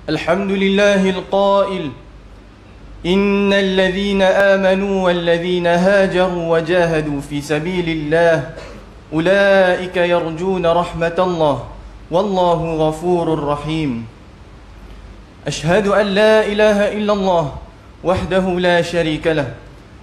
الحمد لله القائل إن الذين آمنوا والذين هاجروا وجاهدوا في سبيل الله أولئك يرجون رحمة الله والله غفور رحيم أشهد أن لا إله إلا الله وحده لا شريك له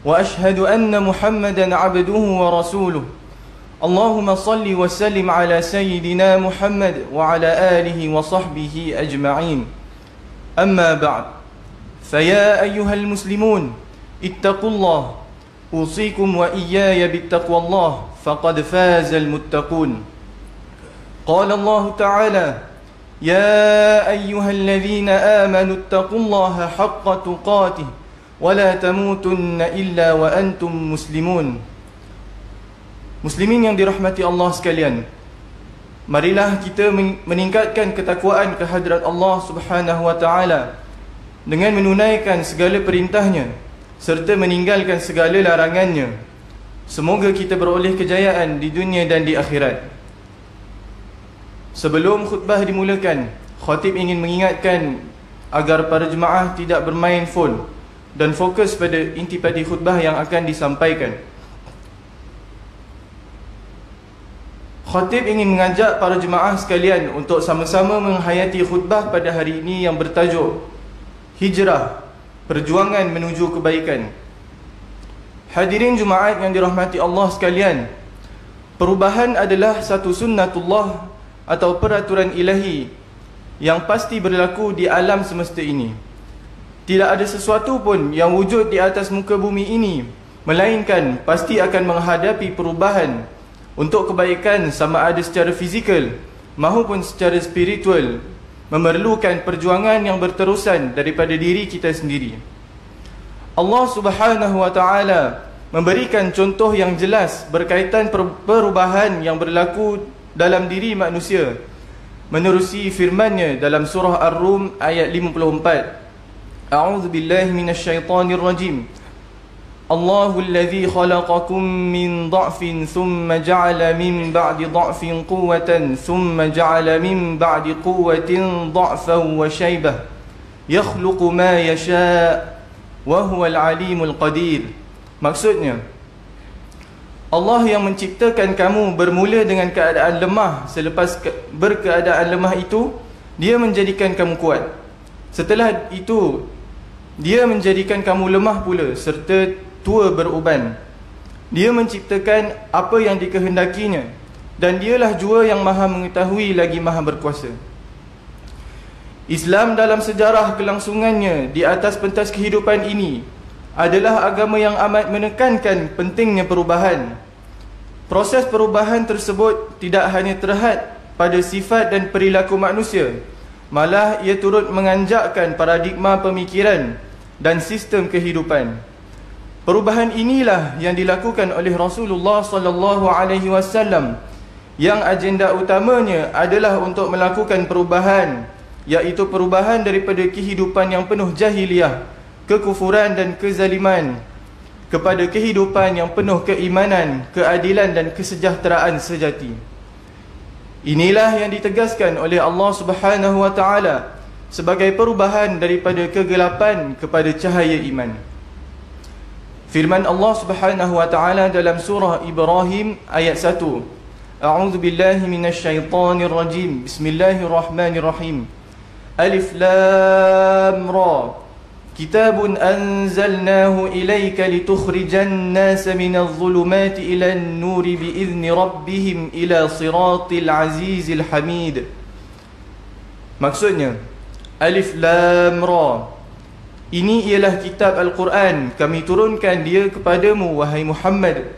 وأشهد أن محمدا عبده ورسوله اللهم صل وسلم على سيدنا محمد وعلى آله وصحبه أجمعين أما بعد فيا أيها المسلمون اتقوا الله أوصيكم وإياي بالتقوى الله فقد فاز المتقون قال الله تعالى يا أيها الذين آمنوا اتقوا الله حق تقاته ولا تموتن إلا وأنتم مسلمون. Muslimin yang dirahmati Allah sekalian, marilah kita meningkatkan ketakwaan kehadrat Allah Subhanahu wa taala dengan menunaikan segala perintahnya serta meninggalkan segala larangannya. Semoga kita beroleh kejayaan di dunia dan di akhirat. Sebelum khutbah dimulakan, khatib ingin mengingatkan agar para jemaah tidak bermain phone dan fokus pada intipati khutbah yang akan disampaikan. Khatib ingin mengajak para jemaah sekalian untuk sama-sama menghayati khutbah pada hari ini yang bertajuk Hijrah, Perjuangan Menuju Kebaikan. Hadirin Jumaat yang dirahmati Allah sekalian, perubahan adalah satu sunnatullah atau peraturan ilahi yang pasti berlaku di alam semesta ini. Tidak ada sesuatu pun yang wujud di atas muka bumi ini melainkan pasti akan menghadapi perubahan untuk kebaikan, sama ada secara fizikal maupun secara spiritual, memerlukan perjuangan yang berterusan daripada diri kita sendiri. Allah Subhanahu wa taala memberikan contoh yang jelas berkaitan perubahan yang berlaku dalam diri manusia menerusi firman-Nya dalam surah Ar-Rum ayat 54. A'udzu billahi minasyaitonir rajim. Allahu alladhi khalaqakum min dha'fin thumma ja'ala min ba'di dha'fin quwwatan thumma ja'ala min ba'di quwwatin dha'fan wa shaybah yakhluqu ma yasha' wa huwal alimul qadir. Maksudnya, Allah yang menciptakan kamu bermula dengan keadaan lemah, selepas berkeadaan lemah itu Dia menjadikan kamu kuat. Setelah itu Dia menjadikan kamu lemah pula serta tua beruban. Dia menciptakan apa yang dikehendakinya, dan Dialah jua yang maha mengetahui lagi maha berkuasa. Islam dalam sejarah kelangsungannya di atas pentas kehidupan ini adalah agama yang amat menekankan pentingnya perubahan. Proses perubahan tersebut tidak hanya terhad pada sifat dan perilaku manusia, malah ia turut menganjakkan paradigma pemikiran dan sistem kehidupan. Perubahan inilah yang dilakukan oleh Rasulullah sallallahu alaihi wasallam, yang agenda utamanya adalah untuk melakukan perubahan, iaitu perubahan daripada kehidupan yang penuh jahiliyah, kekufuran dan kezaliman kepada kehidupan yang penuh keimanan, keadilan dan kesejahteraan sejati. Inilah yang ditegaskan oleh Allah Subhanahu wa taala sebagai perubahan daripada kegelapan kepada cahaya iman. Firman Allah Subhanahu wa taala dalam surah Ibrahim ayat 1. A'udzu billahi minasyaitonir rajim. Bismillahirrahmanirrahim. Alif lam ra. Kitabun anzalnahu ilayka litukhrijan nasa minadh dhulumati ilan nuri biizni rabbihim ila siratil azizil hamid. Maksudnya, Alif lam ra, ini ialah kitab Al-Quran, kami turunkan dia kepadamu wahai Muhammad,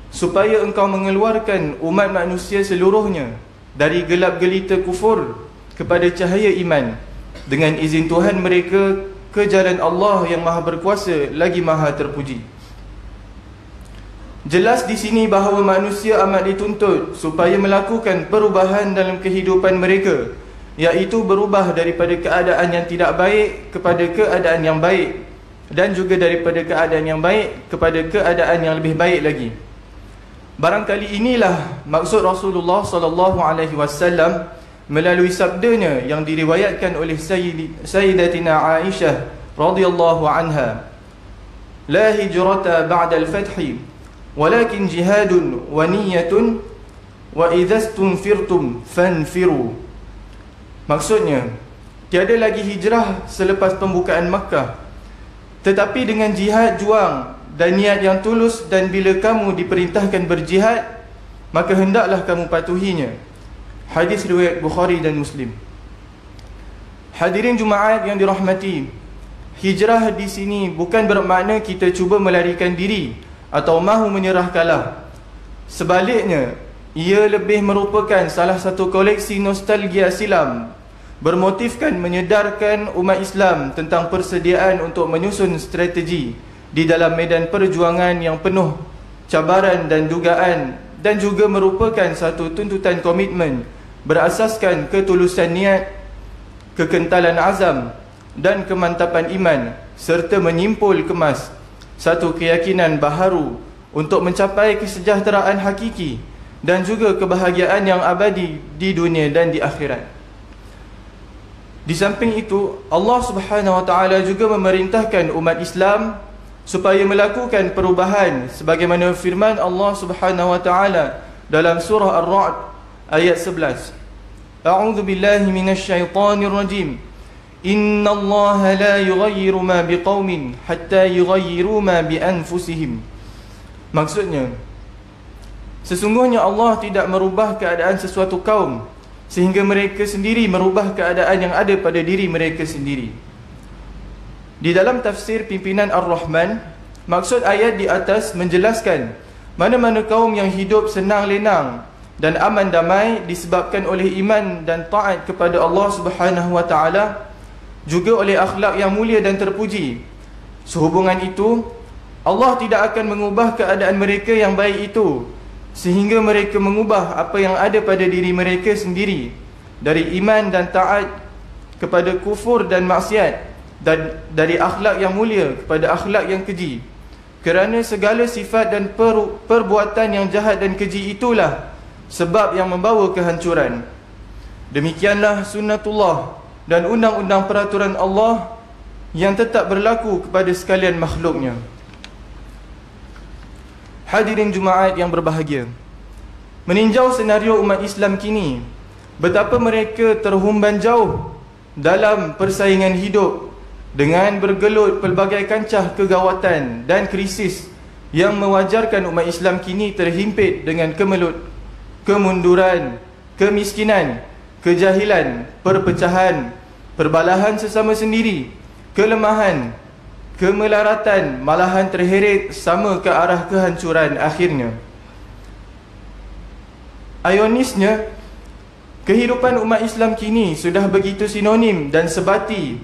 supaya engkau mengeluarkan umat manusia seluruhnya dari gelap gelita kufur kepada cahaya iman dengan izin Tuhan mereka ke jalan Allah yang maha berkuasa lagi maha terpuji. Jelas di sini bahawa manusia amat dituntut supaya melakukan perubahan dalam kehidupan mereka, iaitu berubah daripada keadaan yang tidak baik kepada keadaan yang baik, dan juga daripada keadaan yang baik kepada keadaan yang lebih baik lagi. Barangkali inilah maksud Rasulullah sallallahu alaihi wasallam melalui sabdanya yang diriwayatkan oleh Sayyidatina Aisyah radhiyallahu anha, la hijrata ba'da al-fath walakin jihadun wa niyyatun wa idza stunfirtum fanfiru. Maksudnya, tiada lagi hijrah selepas pembukaan Makkah, tetapi dengan jihad juang dan niat yang tulus, dan bila kamu diperintahkan berjihad, maka hendaklah kamu patuhinya. Hadis riwayat Bukhari dan Muslim. Hadirin Jumaat yang dirahmati, hijrah di sini bukan bermakna kita cuba melarikan diri atau mahu menyerah kalah. Sebaliknya, ia lebih merupakan salah satu koleksi nostalgia silam, bermotifkan menyedarkan umat Islam tentang persediaan untuk menyusun strategi di dalam medan perjuangan yang penuh cabaran dan dugaan, dan juga merupakan satu tuntutan komitmen berasaskan ketulusan niat, kekentalan azam dan kemantapan iman, serta menyimpul kemas satu keyakinan baharu untuk mencapai kesejahteraan hakiki dan juga kebahagiaan yang abadi di dunia dan di akhirat. Di samping itu, Allah Subhanahu wa taala juga memerintahkan umat Islam supaya melakukan perubahan sebagaimana firman Allah Subhanahu wa taala dalam surah Ar-Ra'd ayat 11. A'udzu billahi minasyaitonir rajim. Innallaha la yughayyiru ma biqaumin hatta yughayyiru ma bi anfusihim. Maksudnya, sesungguhnya Allah tidak merubah keadaan sesuatu kaum sehingga mereka sendiri merubah keadaan yang ada pada diri mereka sendiri. Di dalam tafsir pimpinan Ar-Rahman, maksud ayat di atas menjelaskan mana-mana kaum yang hidup senang lenang dan aman damai disebabkan oleh iman dan taat kepada Allah Subhanahu wa taala, juga oleh akhlak yang mulia dan terpuji. Sehubungan itu, Allah tidak akan mengubah keadaan mereka yang baik itu sehingga mereka mengubah apa yang ada pada diri mereka sendiri dari iman dan taat kepada kufur dan maksiat, dan dari akhlak yang mulia kepada akhlak yang keji. Kerana segala sifat dan perbuatan yang jahat dan keji itulah sebab yang membawa kehancuran. Demikianlah sunnatullah dan undang-undang peraturan Allah yang tetap berlaku kepada sekalian makhluknya. Hadirin Jumaat yang berbahagia, meninjau senario umat Islam kini, betapa mereka terhumban jauh dalam persaingan hidup dengan bergelut pelbagai kancah kegawatan dan krisis yang mewajarkan umat Islam kini terhimpit dengan kemelut, kemunduran, kemiskinan, kejahilan, perpecahan, perbalahan sesama sendiri, kelemahan, kemelaratan, malahan terheret sama ke arah kehancuran akhirnya. Ironisnya, kehidupan umat Islam kini sudah begitu sinonim dan sebati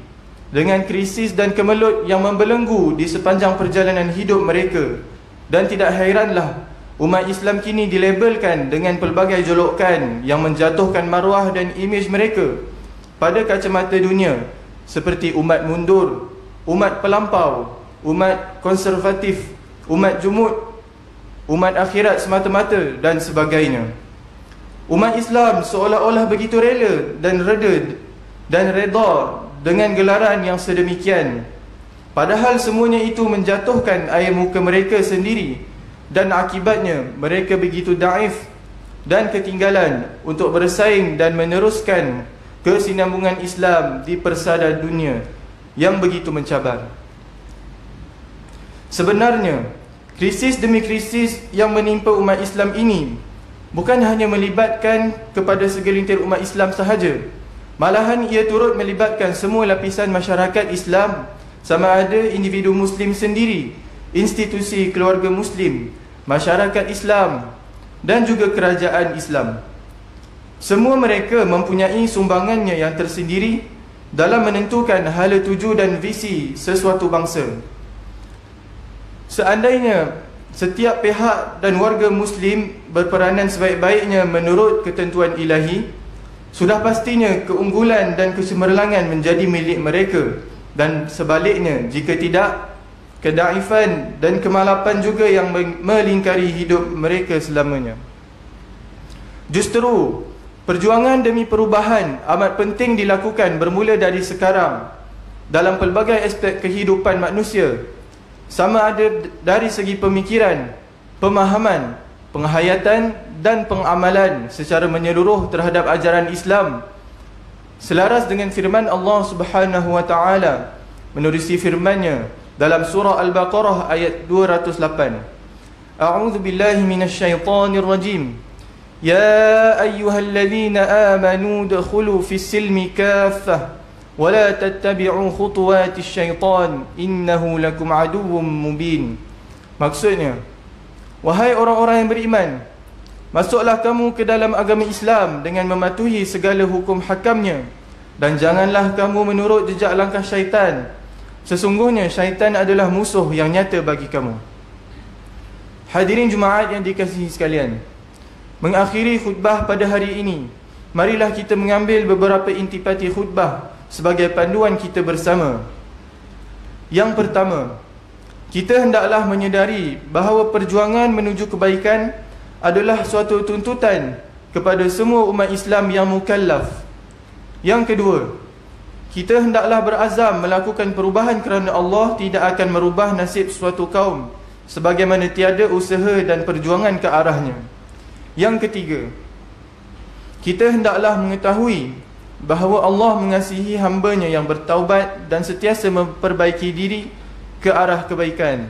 dengan krisis dan kemelut yang membelenggu di sepanjang perjalanan hidup mereka, dan tidak hairanlah umat Islam kini dilabelkan dengan pelbagai jolokan yang menjatuhkan maruah dan imej mereka pada kacamata dunia, seperti umat mundur, umat pelampau, umat konservatif, umat jumud, umat akhirat semata-mata dan sebagainya. Umat Islam seolah-olah begitu rela dan reda dan reda dengan gelaran yang sedemikian, padahal semuanya itu menjatuhkan air muka mereka sendiri, dan akibatnya mereka begitu daif dan ketinggalan untuk bersaing dan meneruskan kesinambungan Islam di persada dunia yang begitu mencabar. Sebenarnya, krisis demi krisis yang menimpa umat Islam ini bukan hanya melibatkan kepada segelintir umat Islam sahaja, malahan ia turut melibatkan semua lapisan masyarakat Islam, sama ada individu Muslim sendiri, institusi keluarga Muslim, masyarakat Islam dan juga kerajaan Islam. Semua mereka mempunyai sumbangannya yang tersendiri dalam menentukan hala tuju dan visi sesuatu bangsa. Seandainya setiap pihak dan warga Muslim berperanan sebaik-baiknya menurut ketentuan ilahi, sudah pastinya keunggulan dan kecemerlangan menjadi milik mereka, dan sebaliknya jika tidak, kedaifan dan kemalapan juga yang melingkari hidup mereka selamanya. Justru Perjuangan demi perubahan amat penting dilakukan bermula dari sekarang dalam pelbagai aspek kehidupan manusia, sama ada dari segi pemikiran, pemahaman, penghayatan dan pengamalan secara menyeluruh terhadap ajaran Islam, selaras dengan firman Allah Subhanahu wa taala menerusi firman-Nya dalam surah Al-Baqarah ayat 208. A'udzu billahi minasyaitonir rajim. Ya ayyuhalladzina amanu udkhulu fis silmi kaffah wa la tattabi'u khutuwatis syaitan innahu lakum aduwwum mubin. Maksudnya, wahai orang-orang yang beriman, masuklah kamu ke dalam agama Islam dengan mematuhi segala hukum hakamnya, dan janganlah kamu menurut jejak langkah syaitan. Sesungguhnya syaitan adalah musuh yang nyata bagi kamu. Hadirin Jumaat yang dikasihi sekalian, mengakhiri khutbah pada hari ini, marilah kita mengambil beberapa intipati khutbah sebagai panduan kita bersama. Yang pertama, kita hendaklah menyedari bahawa perjuangan menuju kebaikan adalah suatu tuntutan kepada semua umat Islam yang mukallaf. Yang kedua, kita hendaklah berazam melakukan perubahan kerana Allah tidak akan merubah nasib suatu kaum sebagaimana tiada usaha dan perjuangan ke arahnya. Yang ketiga, kita hendaklah mengetahui bahawa Allah mengasihi hamba-Nya yang bertaubat dan sentiasa memperbaiki diri ke arah kebaikan.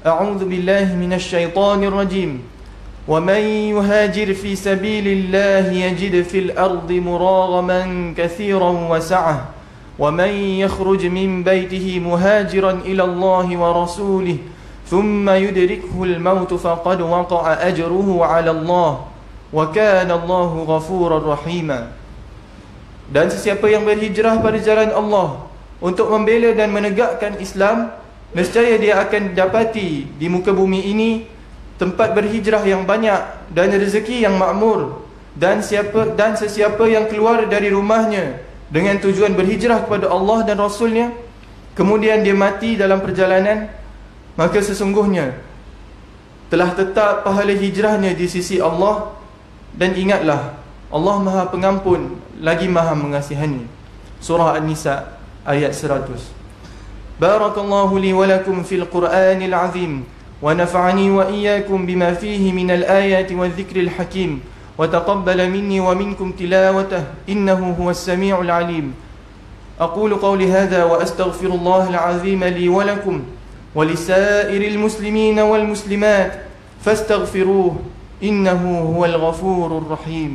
A'udzu billahi minasyaitonir rajim. Wa man yuhajir fi sabilillahi yajid fil ardi muragaman katsiran wa sa'ah. Wa man yakhruj min baytihi muhajiran ila Allah wa rasulih ثم يدركه الموت فقد وقع أجره على الله وكان الله غفورا رحيما. Dan sesiapa yang berhijrah pada jalan Allah untuk membela dan menegakkan Islam, nescaya dia akan dapati di muka bumi ini tempat berhijrah yang banyak dan rezeki yang makmur. Dan sesiapa yang keluar dari rumahnya dengan tujuan berhijrah kepada Allah dan Rasulnya, kemudian dia mati dalam perjalanan, maka sesungguhnya telah tetap pahala hijrahnya di sisi Allah. Dan ingatlah, Allah Maha Pengampun lagi Maha Mengasihani. Surah An-Nisa ayat 100. Barakallahu li wa lakum fil Qur'anil azim, wa nafa'ani wa iyyakum bima fihi minal ayati wadh-dhikril hakim, wa taqabbala minni wa minkum tilawatahu innahu huwas sami'ul alim. Aqulu qawli hadha wa astaghfirullahal azim li wa lakum ولسائر المسلمين والمسلمات فاستغفروه إنه هو الغفور الرحيم.